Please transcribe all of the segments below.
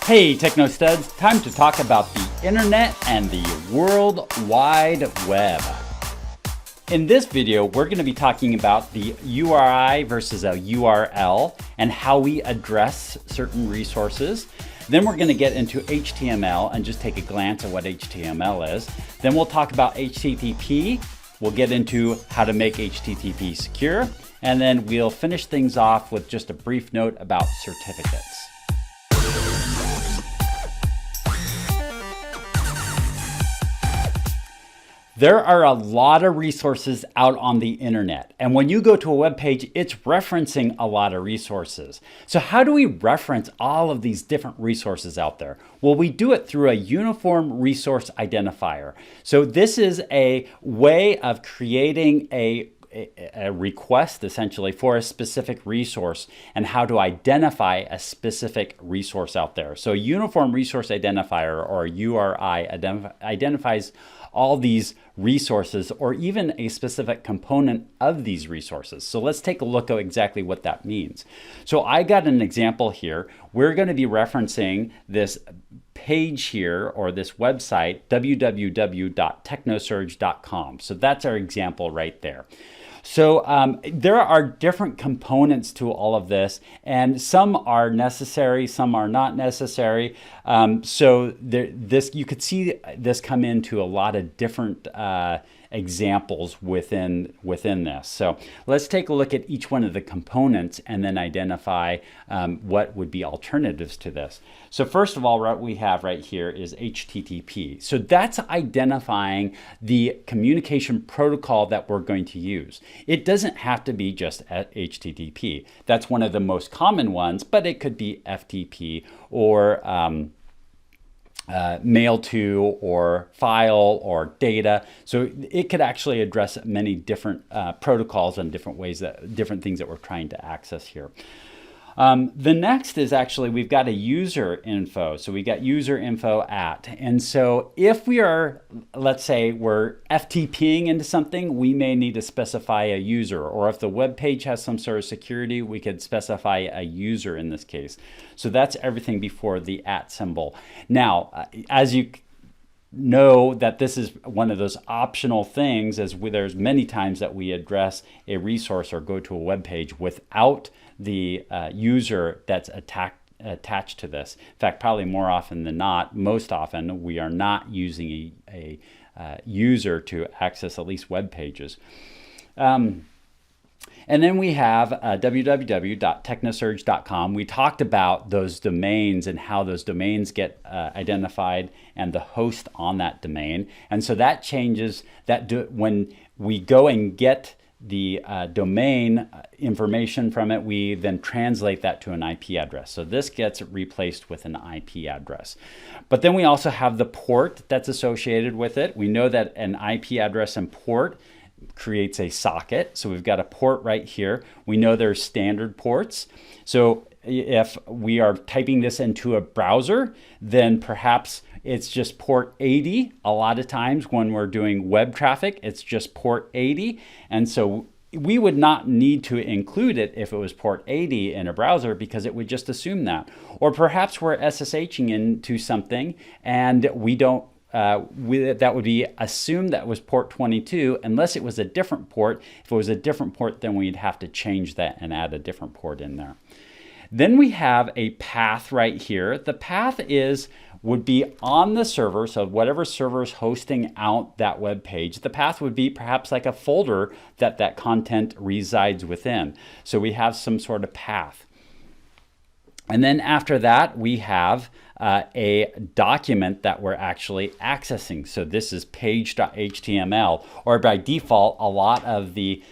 Hey Techno Studs, time to talk about the internet and the World Wide Web. In this video, we're going to be talking about the URI versus a URL and how we address certain resources. Then we're going to get into HTML and just take a glance at what HTML is. Then we'll talk about HTTP. We'll get into how to make HTTP secure. And then we'll finish things off with just a brief note about certificates. There are a lot of resources out on the internet, and when you go to a web page, it's referencing a lot of resources. So how do we reference all of these different resources out there? Well, we do it through a Uniform Resource Identifier. So this is a way of creating a request essentially for a specific resource and how to identify a specific resource out there. So a Uniform Resource Identifier, or URI, identifies all these resources or even a specific component of these resources. So let's take a look at exactly what that means. So I got an example here. We're going to be referencing this page here, or this website, www.technosurge.com. So that's our example right there. So there are different components to all of this, and some are necessary, some are not necessary. So you could see this come into a lot of different examples within this. So let's take a look at each one of the components and then identify what would be alternatives to this. So first of all, what we have right here is HTTP. So that's identifying the communication protocol that we're going to use. It doesn't have to be just at HTTP. That's one of the most common ones, but it could be FTP or mail to, or file, or data. So it could actually address many different protocols and different ways, different things that we're trying to access here. The next is actually, we've got a user info. So we got user info at. And so if we are, let's say we're FTPing into something, we may need to specify a user. Or if the web page has some sort of security, we could specify a user in this case. So that's everything before the at symbol. Now, as you know, that this is one of those optional things, as there's many times that we address a resource or go to a web page without the user that's attached to this. In fact, probably more often than not, most often, we are not using a user to access at least web pages. And then we have www.technosurge.com. We talked about those domains and how those domains get identified and the host on that domain. And so that changes when we go and get the domain information from it, we then translate that to an IP address. So this gets replaced with an IP address. But then we also have the port that's associated with it. We know that an IP address and port creates a socket. So we've got a port right here. We know there's standard ports. So if we are typing this into a browser, then perhaps it's just port 80. A lot of times when we're doing web traffic, it's just port 80. And so we would not need to include it if it was port 80 in a browser, because it would just assume that. Or perhaps we're SSHing into something and we don't that would be assumed that was port 22 unless it was a different port. If it was a different port, then we'd have to change that and add a different port in there. Then we have a path right here. The path would be on the server, so whatever server is hosting out that web page, the path would be perhaps like a folder that content resides within. So we have some sort of path. And then after that, we have a document that we're actually accessing. So this is page.html, or by default, a lot of the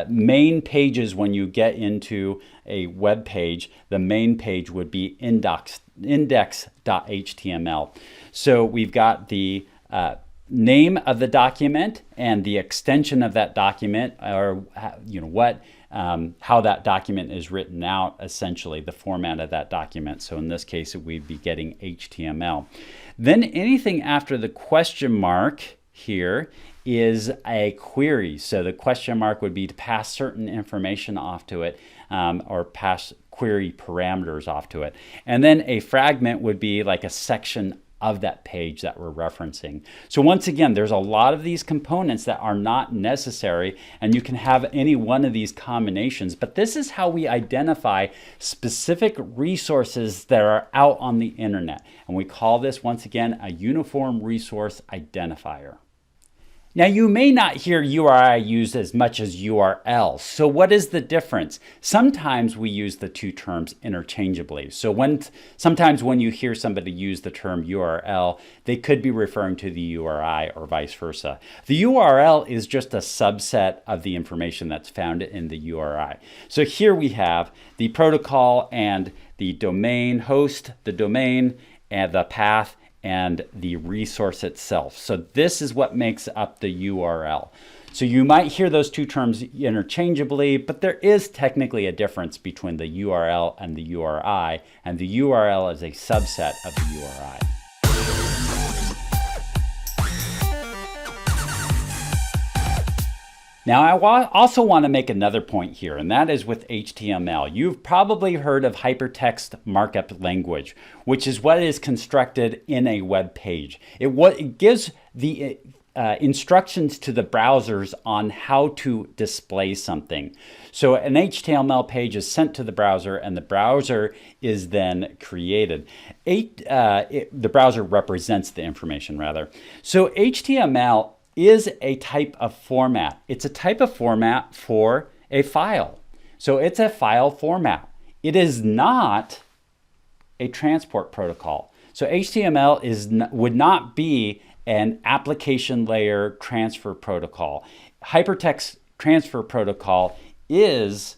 main pages when you get into a web page, the main page would be index.html. So we've got the name of the document and the extension of that document, or how that document is written out, essentially the format of that document. So in this case, we'd be getting HTML. Then anything after the question mark here is a query. So the question mark would be to pass certain information off to it, or pass query parameters off to it. And then a fragment would be like a section of that page that we're referencing. So once again, there's a lot of these components that are not necessary, and you can have any one of these combinations, but this is how we identify specific resources that are out on the internet. And we call this, once again, a Uniform Resource Identifier. Now, you may not hear URI used as much as URL. So what is the difference? Sometimes we use the two terms interchangeably. So sometimes when you hear somebody use the term URL, they could be referring to the URI or vice versa. The URL is just a subset of the information that's found in the URI. So here we have the protocol and the domain host, the domain and the path, and the resource itself. So this is what makes up the URL. So you might hear those two terms interchangeably, but there is technically a difference between the URL and the URI, and the URL is a subset of the URI. Now, I also want to make another point here, and that is with HTML. You've probably heard of hypertext markup language, which is what is constructed in a web page. It gives the instructions to the browsers on how to display something. So an HTML page is sent to the browser, and the browser is then created. The browser represents the information, rather. So HTML is a type of format. It's a type of format for a file. So it's a file format. It is not a transport protocol. So HTML would not be an application layer transfer protocol. Hypertext Transfer Protocol is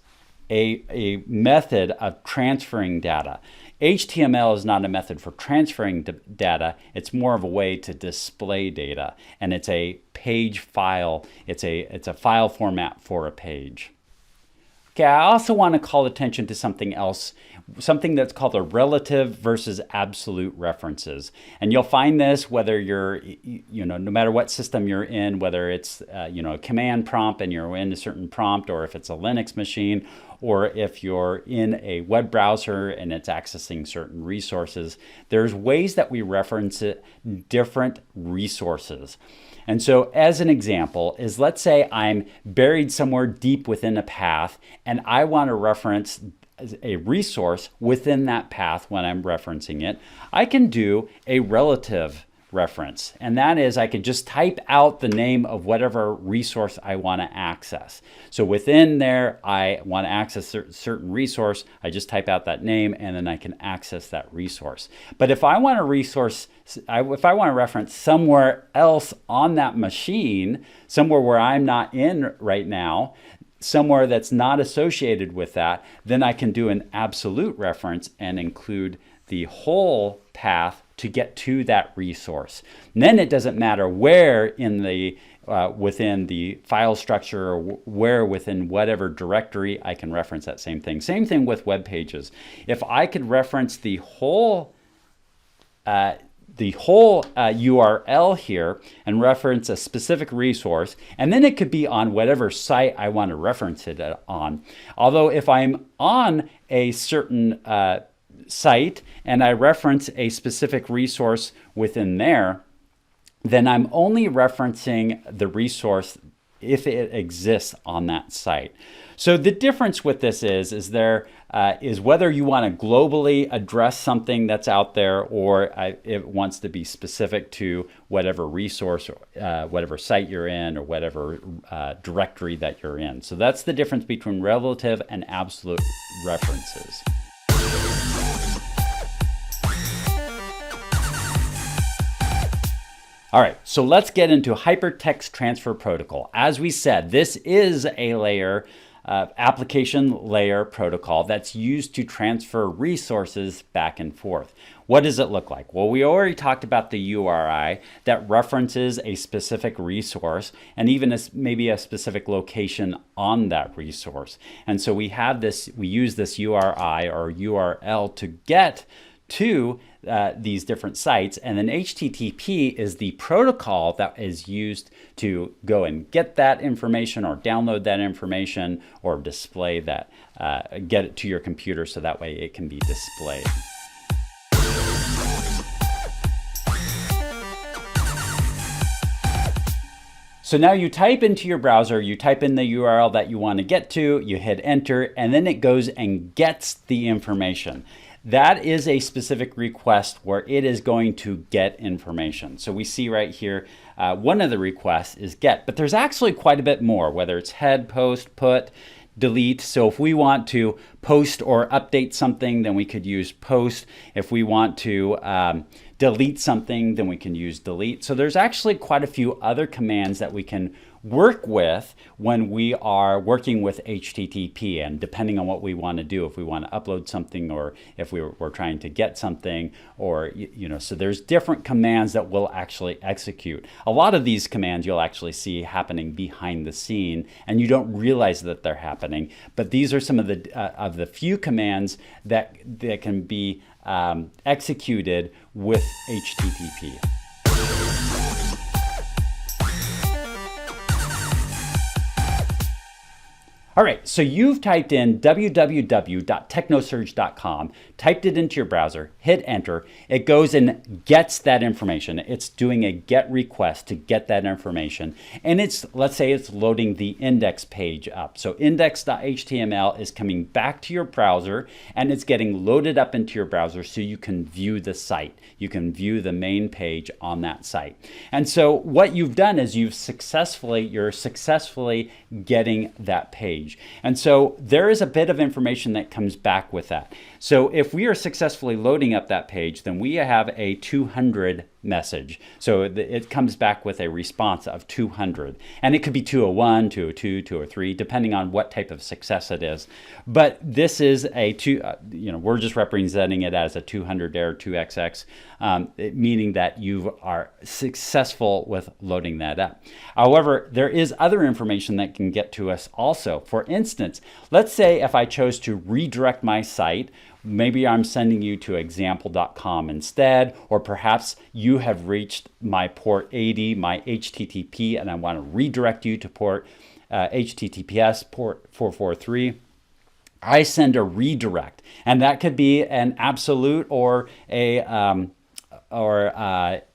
a method of transferring data. HTML is not a method for transferring data. It's more of a way to display data, and it's a page file. It's a file format for a page. Okay, I also want to call attention to something else, something that's called the relative versus absolute references. And you'll find this whether you're, no matter what system you're in, whether it's, a command prompt and you're in a certain prompt, or if it's a Linux machine, or if you're in a web browser and it's accessing certain resources, there's ways that we reference different resources. And so as an example is, let's say I'm buried somewhere deep within a path and I want to reference a resource within that path when I'm referencing it. I can do a relative reference, and that is I could just type out the name of whatever resource I want to access. So within there, I want to access a certain resource, I just type out that name and then I can access that resource. But if I want to reference somewhere else on that machine, somewhere where I'm not in right now, somewhere that's not associated with that, then I can do an absolute reference and include the whole path to get to that resource. And then it doesn't matter where in the within the file structure or where within whatever directory I can reference that same thing. Same thing with web pages. If I could reference the whole URL here and reference a specific resource, and then it could be on whatever site I want to reference it on. Although if I'm on a certain site and I reference a specific resource within there, then I'm only referencing the resource if it exists on that site. So the difference with this is whether you want to globally address something that's out there, or it wants to be specific to whatever resource, whatever site you're in, or whatever directory that you're in. So that's the difference between relative and absolute references. All right, so let's get into Hypertext Transfer Protocol. As we said, this is a layer, application layer protocol that's used to transfer resources back and forth. What does it look like? Well, we already talked about the URI that references a specific resource and even maybe a specific location on that resource. And so we use this URI or URL to get to these different sites. And then HTTP is the protocol that is used to go and get that information or download that information or display that, get it to your computer so that way it can be displayed. So now you type into your browser, you type in the URL that you want to get to, you hit enter, and then it goes and gets the information. That is a specific request where it is going to get information. So we see right here, one of the requests is get, but there's actually quite a bit more, whether it's head, post, put, delete. So if we want to post or update something, then we could use post. If we want to delete something, then we can use delete. So there's actually quite a few other commands that we can work with when we are working with HTTP, and depending on what we want to do, if we want to upload something or if we're trying to get something, or so there's different commands that we'll actually execute. A lot of these commands you'll actually see happening behind the scene and you don't realize that they're happening, but these are some of the few commands that can be executed with HTTP. All right, so you've typed in www.technosurge.com, typed it into your browser, hit enter. It goes and gets that information. It's doing a get request to get that information. And let's say it's loading the index page up. So index.html is coming back to your browser and it's getting loaded up into your browser so you can view the site. You can view the main page on that site. And so what you've done is you're successfully getting that page. And so there is a bit of information that comes back with that. So if we are successfully loading up that page, then we have a 200 message. So it comes back with a response of 200. And it could be 201, 202, 203, depending on what type of success it is. But this is we're just representing it as a 200 error 2XX, meaning that you are successful with loading that up. However, there is other information that can get to us also. For instance, let's say if I chose to redirect my site, maybe I'm sending you to example.com instead, or perhaps you have reached my port 80, my HTTP, and I want to redirect you to port HTTPS port 443. I send a redirect, and that could be an absolute or a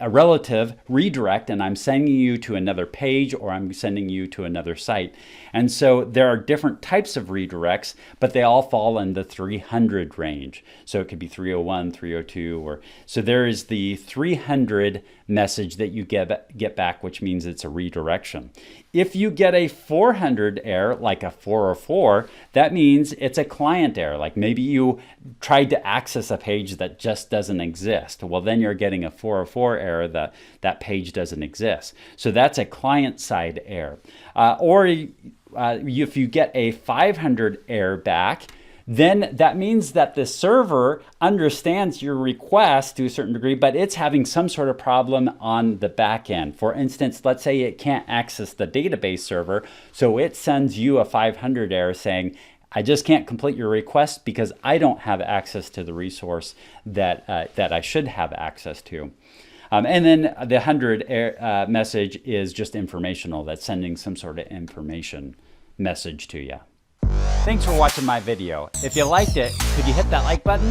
relative redirect, and I'm sending you to another page or I'm sending you to another site. And so there are different types of redirects, but they all fall in the 300 range. So it could be 301, 302, so there is the 300 message that you get back, which means it's a redirection. If you get a 400 error, like a 404, that means it's a client error. Like maybe you tried to access a page that just doesn't exist. Well, then you're getting a 404 error that page doesn't exist. So that's a client-side error. If you get a 500 error back, then that means that the server understands your request to a certain degree, but it's having some sort of problem on the back end. For instance, let's say it can't access the database server, so it sends you a 500 error saying, I just can't complete your request because I don't have access to the resource that I should have access to. And then the 100 message is just informational. That's sending some sort of information message to you. Thanks for watching my video. If you liked it, could you hit that like button?